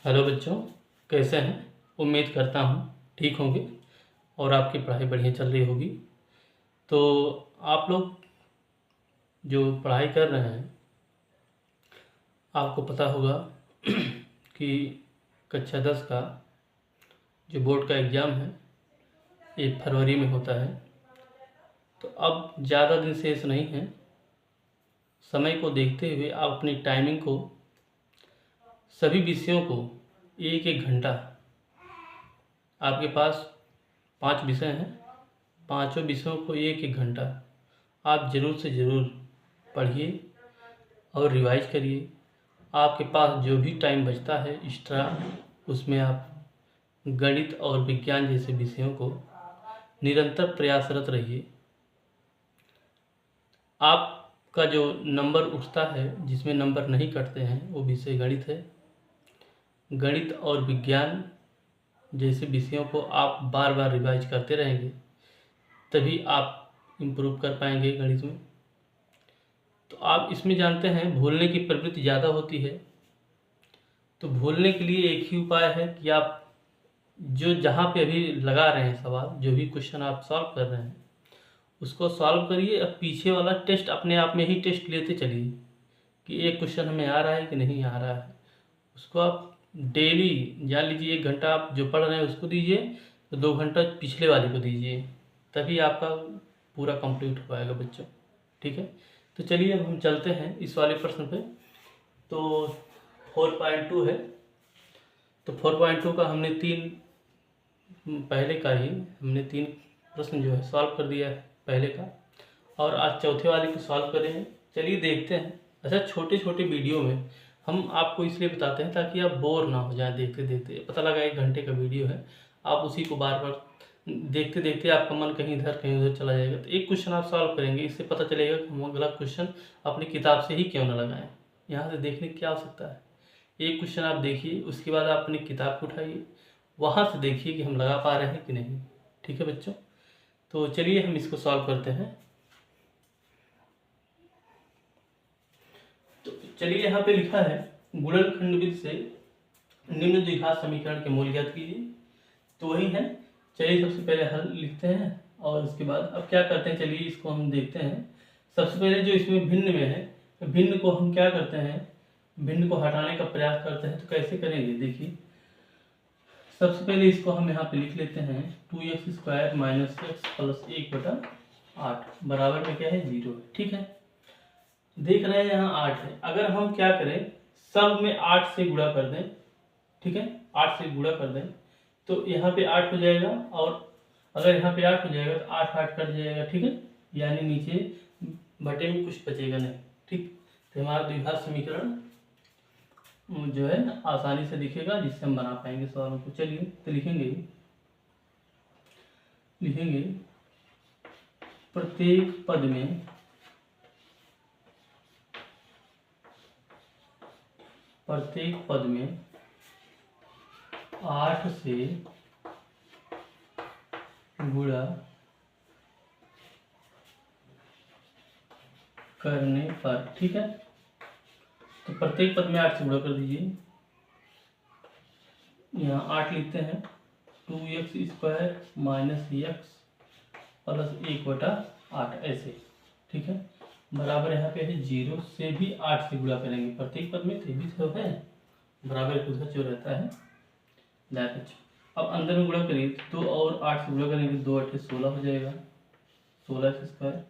Hello बच्चों, कैसे हैं। उम्मीद करता हूँ ठीक होंगे और आपकी पढ़ाई बढ़िया चल रही होगी। तो आप लोग जो पढ़ाई कर रहे हैं, आपको पता होगा कि कक्षा 10 का जो बोर्ड का एग्ज़ाम है ये फरवरी में होता है। तो अब ज़्यादा दिन शेष नहीं है। समय को देखते हुए आप अपनी टाइमिंग को, सभी विषयों को एक एक घंटा, आपके पास 5 विषय हैं, पाँचों विषयों को एक एक घंटा आप ज़रूर से ज़रूर पढ़िए और रिवाइज करिए। आपके पास जो भी टाइम बचता है एक्स्ट्रा, उसमें आप गणित और विज्ञान जैसे विषयों को निरंतर प्रयासरत रहिए। आपका जो नंबर उठता है, जिसमें नंबर नहीं कटते हैं, वो विषय गणित है। गणित और विज्ञान जैसे विषयों को आप बार बार रिवाइज करते रहेंगे, तभी आप इम्प्रूव कर पाएंगे गणित में। तो आप इसमें जानते हैं भूलने की प्रवृत्ति ज़्यादा होती है। तो भूलने के लिए एक ही उपाय है कि आप जो जहाँ पे अभी लगा रहे हैं सवाल, जो भी क्वेश्चन आप सॉल्व कर रहे हैं, उसको सॉल्व करिए। अब पीछे वाला टेस्ट अपने आप में ही टेस्ट लेते चलिए कि एक क्वेश्चन हमें आ रहा है कि नहीं आ रहा है। उसको आप डेली जान लीजिए, 1 घंटा आप जो पढ़ रहे हैं उसको दीजिए, तो 2 घंटा पिछले वाले को दीजिए, तभी आपका पूरा कंप्लीट हो पाएगा बच्चों। ठीक है, तो चलिए अब हम चलते हैं इस वाले प्रश्न पे। तो 4.2 है। तो 4.2 का हमने पहले का ही हमने 3 प्रश्न जो है सॉल्व कर दिया है पहले का, और आज चौथे वाले को सॉल्व करेंगे। चलिए देखते हैं। अच्छा, छोटे छोटे वीडियो में हम आपको इसलिए बताते हैं ताकि आप बोर ना हो जाएं देखते देखते। पता लगा 1 घंटे का वीडियो है, आप उसी को बार बार देखते देखते आपका मन कहीं इधर कहीं उधर चला जाएगा। तो एक क्वेश्चन आप सॉल्व करेंगे, इससे पता चलेगा कि हम अगला क्वेश्चन अपनी किताब से ही क्यों ना लगाएं। यहाँ से देखने की क्या आवश्यकता है। एक क्वेश्चन आप देखिए, उसके बाद आप अपनी किताब को उठाइए, वहाँ से देखिए कि हम लगा पा रहे हैं कि नहीं। ठीक है बच्चों, तो चलिए हम इसको सॉल्व करते हैं। तो चलिए, यहाँ पे लिखा है गुणनखंड विधि से निम्न द्विघात समीकरण के मूल ज्ञात कीजिए। तो वही है। चलिए सबसे पहले हल लिखते हैं और उसके बाद अब क्या करते हैं, चलिए इसको हम देखते हैं। सबसे पहले जो इसमें भिन्न में है, तो भिन्न को हम क्या करते हैं, भिन्न को हटाने का प्रयास करते हैं। तो कैसे करेंगे, देखिए सबसे पहले इसको हम यहाँ पे लिख लेते हैं 2x² - x + 1/8 बराबर में क्या है, 0 है। ठीक है, देख रहे हैं यहाँ 8 है। अगर हम क्या करें, सब में 8 से गुणा कर दें। ठीक है, 8 से गुणा कर दें तो यहाँ पे 8 हो जाएगा, और अगर यहाँ पे 8 हो जाएगा तो 8 8 कट जाएगा। ठीक है, यानी नीचे बटे में कुछ बचेगा नहीं। ठीक, तो हमारा द्विघात समीकरण जो है आसानी से दिखेगा, जिससे हम बना पाएंगे सवालों को। चलिए तो लिखेंगे प्रत्येक पद में प्रत्येक पद में 8 से गुणा करने पर। ठीक है, तो प्रत्येक पद में 8 से गुणा कर दीजिए। यहाँ 8 लिखते हैं, 2x² - x + 1/8 ऐसे। ठीक है, बराबर यहाँ पे है 0 से भी 8 से गुणा करेंगे प्रत्येक पद में, तो भी तो है बराबर उधर जो रहता है दैट। अब अंदर में गुणा करिए, 2 और 8 से गुणा करेंगे, 2 8 16 हो जाएगा, 16x²।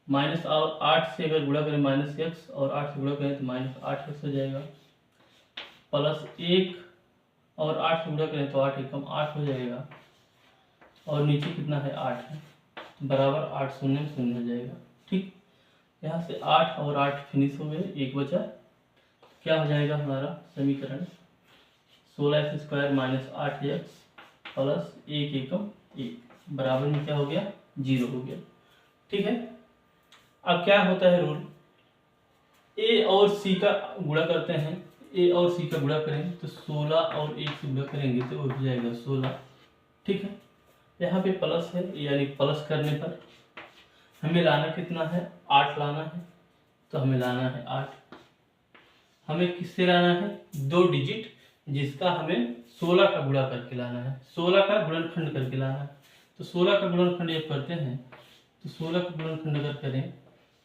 माइनस और 8 से अगर गुणा करें -x, और 8 से गुणा करें तो -8x हो जाएगा, प्लस 1 और 8 से गुणा करें तो 8 एकम 8 हो जाएगा, और नीचे कितना है, 8 है, बराबर 8 शून्य में शून्य हो जाएगा। ठीक, यहाँ से 8 और 8 फिनिश हो गए, 1 बचा। क्या हो जाएगा हमारा समीकरण, 16x² - 8x + 1 एकम 1 बराबर में क्या हो गया, 0 हो गया। ठीक है, अब क्या होता है रूल, ए और सी का गुणा करते हैं। ए और सी का गुणा करें तो 16 और 1 से गुणा करेंगे तो हो जाएगा 16। ठीक है, यहाँ पे प्लस है, यानी प्लस करने पर हमें लाना कितना है, 8 लाना है। तो हमें लाना है 8। हमें किससे लाना है, 2 डिजिट, जिसका हमें 16 का गुणा करके लाना है, 16 का गुणनखंड करके लाना है। तो 16 का गुणनखंड जब करते हैं तो 16 का गुणनखंड अगर करें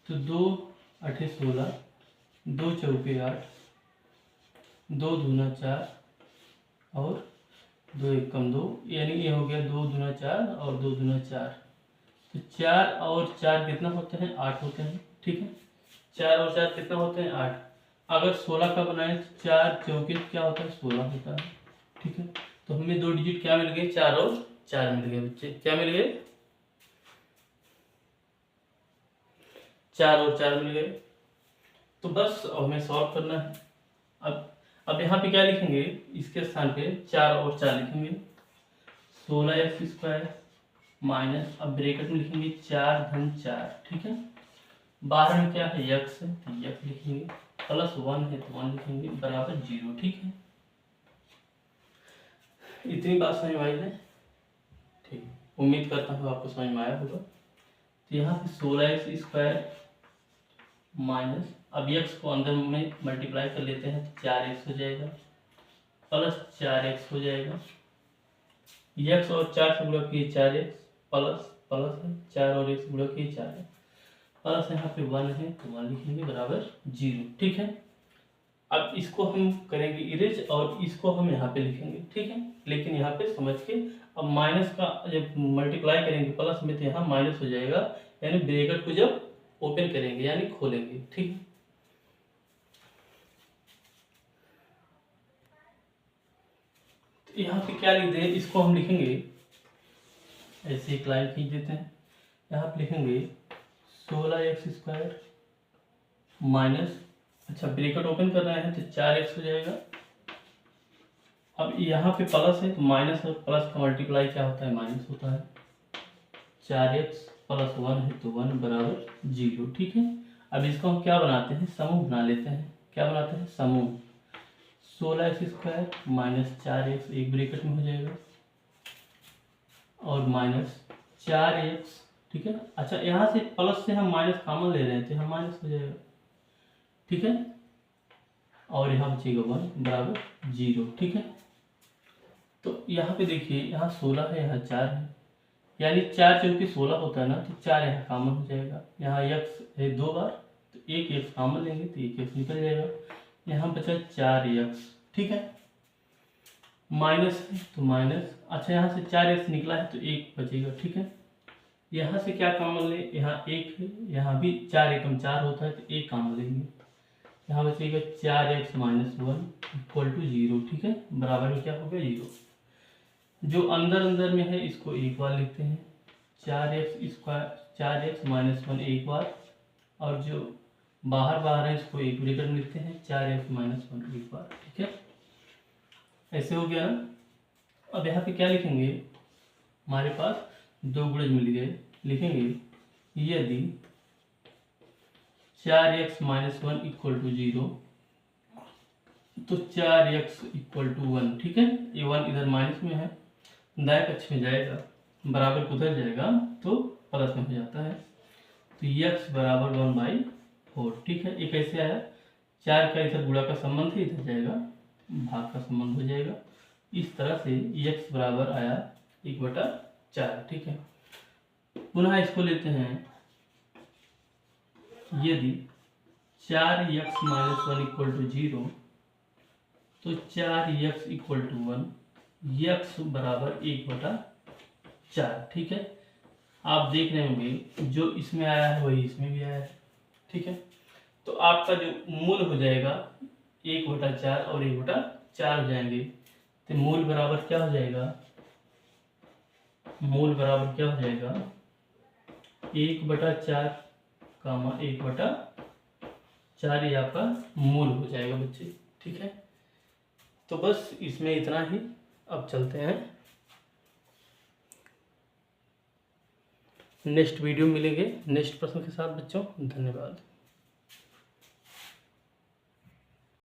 तो 2 8 16, 2 चौके 8, 2 दूना 4 और 2 एकम 2, यानी ये हो गया 2 दूना 4 और 2 दूना 4। तो 4 और 4 कितना होते हैं? 8 होते हैं। ठीक है, 4 और 4 कितना होते हैं? 8। अगर 16 का बनाए तो 4 चौके क्या होता है? 16 होता है। ठीक है, तो हमें 2 डिजिट क्या मिल गए? 4 और 4 मिल गए बच्चे। क्या मिल गए? 4 और 4 मिल गए। तो बस अब हमें सॉल्व करना है। अब यहाँ पे क्या लिखेंगे? इसके स्थान पे 4 और 4 लिखेंगे। 16x² माइनस, अब ब्रैकेट में लिखेंगे 4 धन 4। ठीक है, बाहर में क्या है? x है तो x लिखेंगे, प्लस 1 है तो 1 लिखेंगे, बराबर 0। ठीक है, इतनी बात समझ में आई है? ठीक, उम्मीद करता हूँ आपको समझ में आया होगा। तो यहाँ पे 16x² माइनस, अब x को अंदर में मल्टीप्लाई कर लेते हैं तो 4x हो जाएगा, प्लस 4x हो जाएगा। x और 4 से गुणा किए 4x, प्लस प्लस है 4 और 1 से गुणा किए 4x, प्लस यहाँ पे 1 है तो 1 लिखेंगे, बराबर 0। ठीक है, अब इसको हम करेंगे इरेज और इसको हम यहाँ पे लिखेंगे। ठीक है, लेकिन यहाँ पे समझ के, अब माइनस का जब मल्टीप्लाई करेंगे प्लस में तो यहाँ माइनस हो जाएगा, यानी ब्रैकेट को जब ओपन करेंगे यानी खोलेंगे। ठीक है, तो यहाँ पे क्या लिख दें? इसको हम लिखेंगे ऐसे, एक लाइन खींच देते हैं। यहाँ पे लिखेंगे 16x² माइनस, अच्छा ब्रैकेट ओपन कर रहे हैं तो 4x हो जाएगा। अब यहाँ पे प्लस है तो माइनस और प्लस का मल्टीप्लाई क्या होता है? माइनस होता है। 4x प्लस 1 है तो 1 बराबर 0। ठीक है, अब इसको हम क्या बनाते हैं? समूह बना लेते हैं। क्या बनाते हैं? समूह। 16x² माइनस 4x एक ब्रैकेट में हो जाएगा और माइनस 4x। ठीक है, अच्छा यहाँ से प्लस से हम माइनस कॉमन ले रहे हैं तो यहाँ माइनस हो जाएगा। ठीक है, और यहाँ बचेगा 1 बराबर 0। ठीक है, तो यहाँ पे देखिए, यहाँ 16 है, यहाँ 4 है, यानी 4 चौके 16 होता है ना, तो 4 यहाँ कॉमन हो जाएगा। यहाँ x है 2 बार तो एक x कॉमन लेंगे तो एक x निकल जाएगा। यहाँ बचा 4x। ठीक है, माइनस है तो माइनस, अच्छा यहाँ से 4x निकला है तो एक बचेगा। ठीक है, यहाँ से क्या कॉमन ले? यहाँ एक है, यहाँ भी 4 एकम 4 होता है तो एक कॉमन लेंगे, यहाँ बचेगा 4x माइनस 1 इक्वल टू 0। ठीक है, बराबर में क्या हो गया? 0। जो अंदर अंदर में है इसको एक बार लिखते हैं, 4x माइनस 1 एक बार, और जो बाहर बाहर है इसको एक ब्रैकेट में लिखते हैं, 4x माइनस 1 एक बार। ठीक है, ऐसे हो गया ना। अब यहाँ पे क्या लिखेंगे? हमारे पास दो गुणज मिल गए, लिखेंगे यदि 4x माइनस 1 इक्वल टू 0 तो 4x इक्वल टू 1। ठीक है, ये 1 इधर माइनस में है, दाएं पक्ष में जाएगा, बराबर को उधर जाएगा तो प्लस में हो जाता है, तो x बराबर 1/4। ठीक है, ये कैसे आया? 4 का इधर गुणा का संबंध है, इधर जाएगा भाग का संबंध हो जाएगा। इस तरह से x बराबर आया 1/4। ठीक है, पुनः इसको लेते हैं, यदि 4x माइनस 1 इक्वल टू 0 तो 4x इक्वल टू 1, x बराबर 1/4। ठीक है, आप देख रहे होंगे जो इसमें आया है वही इसमें भी आया है। ठीक है, तो आपका जो मूल हो जाएगा 1/4 और 1/4 हो जाएंगे, तो मूल बराबर क्या हो जाएगा? मूल बराबर क्या हो जाएगा? 1/4 कामा 1/4, ये आपका मूल हो जाएगा बच्चे। ठीक है, तो बस इसमें इतना ही। अब चलते हैं, नेक्स्ट वीडियो मिलेंगे नेक्स्ट प्रश्न के साथ बच्चों। धन्यवाद।